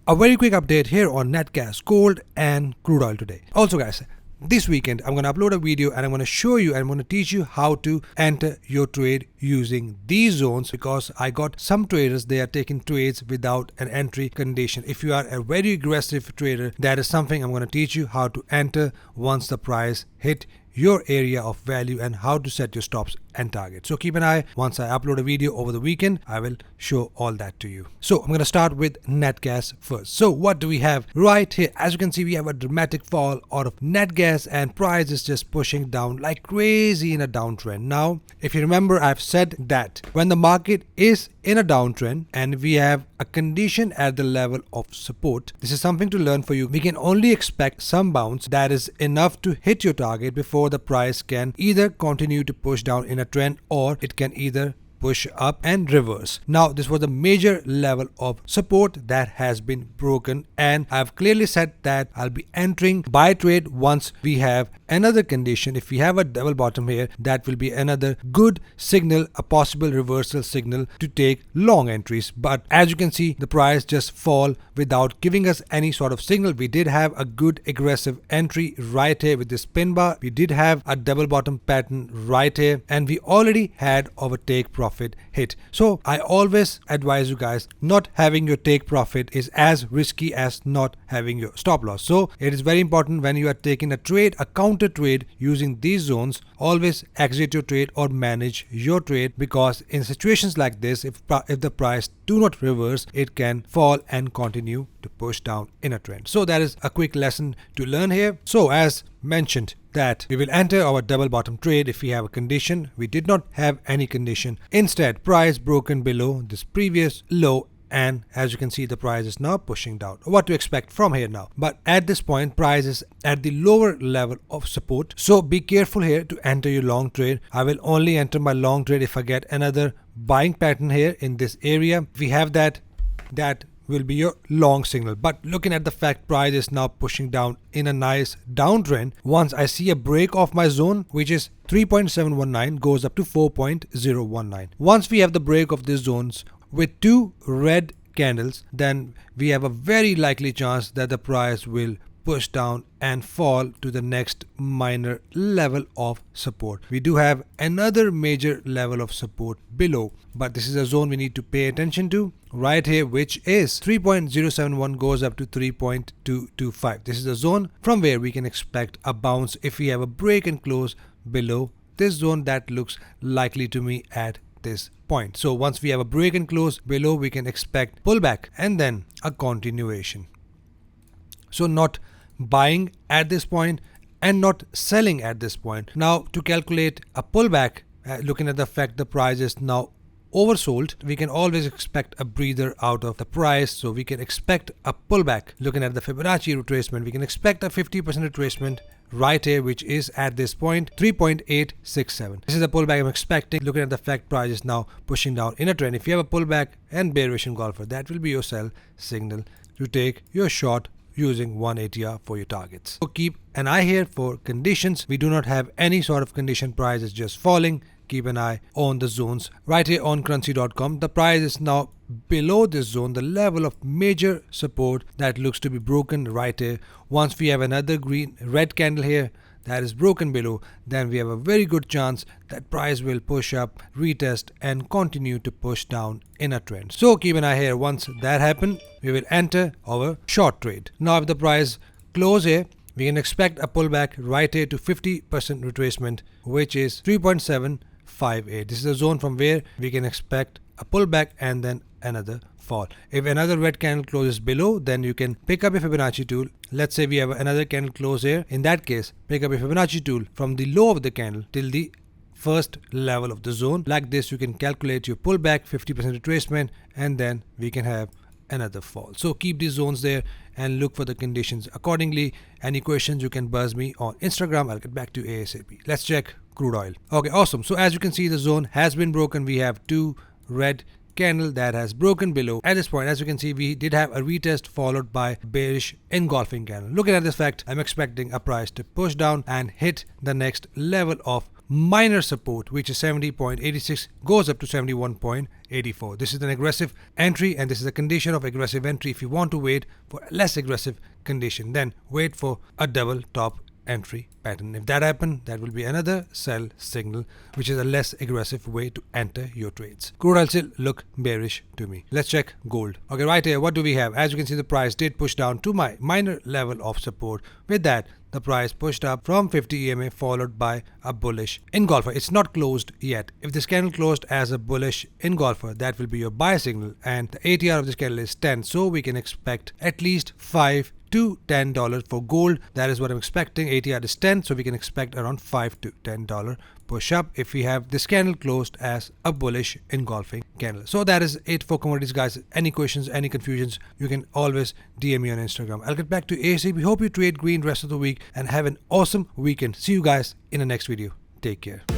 A very quick update here on net gas, gold and crude oil today. Also guys, this weekend I'm going to upload a video and I'm going to show you and I'm going to teach you how to enter your trade using these zones, because I got some traders, they are taking trades without an entry condition. If you are a very aggressive trader, that is something I'm going to teach you how to enter once the price hit your area of value and how to set your stops and targets. So keep an eye. Once I upload a video over the weekend, I will show all that to you. So I'm going to start with net gas first. So what do we have right here? As you can see, we have a dramatic fall out of net gas and price is just pushing down like crazy in a downtrend. Now, if you remember, I've said that when the market is in a downtrend and we have a condition at the level of support, this is something to learn for you. We can only expect some bounce that is enough to hit your target before the price can either continue to push down in a trend or it can either push up and reverse. Now this was a major level of support that has been broken, and I've clearly said that I'll be entering buy trade once we have another condition. If we have a double bottom here, that will be another good signal, a possible reversal signal to take long entries. But as you can see, the price just fall without giving us any sort of signal. We did have a good aggressive entry right here with this pin bar. We did have a double bottom pattern right here, and we already had our take profit hit. So I always advise you guys, not having your take profit is as risky as not having your stop loss. So it is very important when you are taking a trade, a counter trade using these zones, always exit your trade or manage your trade, because in situations like this, if the price do not reverse, it can fall and continue to push down in a trend. So that is a quick lesson to learn here. So as mentioned, that we will enter our double bottom trade if we have a condition. We did not have any condition. Instead, price broken below this previous low, and as you can see, the price is now pushing down. What to expect from here now? But at this point, price is at the lower level of support, so be careful here to enter your long trade. I will only enter my long trade if I get another buying pattern here in this area. If we have that will be your long signal. But looking at the fact price is now pushing down in a nice downtrend, once I see a break of my zone, which is 3.719, goes up to 4.019. Once we have the break of these zones with two red candles, then we have a very likely chance that the price will push down and fall to the next minor level of support. We do have another major level of support below, but this is a zone we need to pay attention to right here, which is 3.071 goes up to 3.225. This is the zone from where we can expect a bounce if we have a break and close below this zone. That looks likely to me at this point. So once we have a break and close below, we can expect pullback and then a continuation. So not buying at this point and not selling at this point. Now to calculate a pullback, looking at the fact the price is now oversold, we can always expect a breather out of the price. So we can expect a pullback. Looking at the Fibonacci retracement, we can expect a 50% retracement right here, which is at this point 3.867. This is the pullback I'm expecting. Looking at the fact price is now pushing down in a trend. If you have a pullback and bearish engulfer, that will be your sell signal to take your short using 1 ATR for your targets. So keep an eye here for conditions. We do not have any sort of condition. Price is just falling. Keep an eye on the zones right here on currency.com. The price is now below this zone, the level of major support that looks to be broken right here. Once we have another red candle here that is broken below, then we have a very good chance that price will push up, retest and continue to push down in a trend. So keep an eye here. Once that happens, we will enter our short trade. Now if the price close here, we can expect a pullback right here to 50% retracement, which is 3.758. This is a zone from where we can expect a pullback and then another fall. If another red candle closes below, then you can pick up a Fibonacci tool. Let's say we have another candle close here. In that case, pick up a Fibonacci tool from the low of the candle till the first level of the zone. Like this, you can calculate your pullback, 50% retracement, and then we can have another fall. So keep these zones there and look for the conditions accordingly. Any questions, you can buzz me on Instagram. I'll get back to you ASAP. Let's check crude oil. Okay, awesome. So as you can see, the zone has been broken. We have two red candle that has broken below. At this point, as you can see, we did have a retest followed by bearish engulfing candle. Looking at this fact, I'm expecting a price to push down and hit the next level of minor support, which is 70.86, goes up to 71.84. This is an aggressive entry, and this is a condition of aggressive entry. If you want to wait for a less aggressive condition, then wait for a double top entry pattern. If that happens, that will be another sell signal, which is a less aggressive way to enter your trades. Crude oil still look bearish to me. Let's check gold. Okay, right here, what do we have? As you can see, the price did push down to my minor level of support. With that, the price pushed up from 50 EMA, followed by a bullish engulfer. It's not closed yet. If this candle closed as a bullish engulfer, that will be your buy signal, and the ATR of this candle is 10, so we can expect at least $5 to $10 for gold. That is what I'm expecting. ATR is 10, so we can expect around $5 to $10 push up if we have this candle closed as a bullish engulfing candle. So that is it for commodities, guys. Any questions, any confusions, you can always DM me on Instagram. I'll get back to ASAP. We hope you trade green rest of the week and have an awesome weekend. See you guys in the next video. Take care.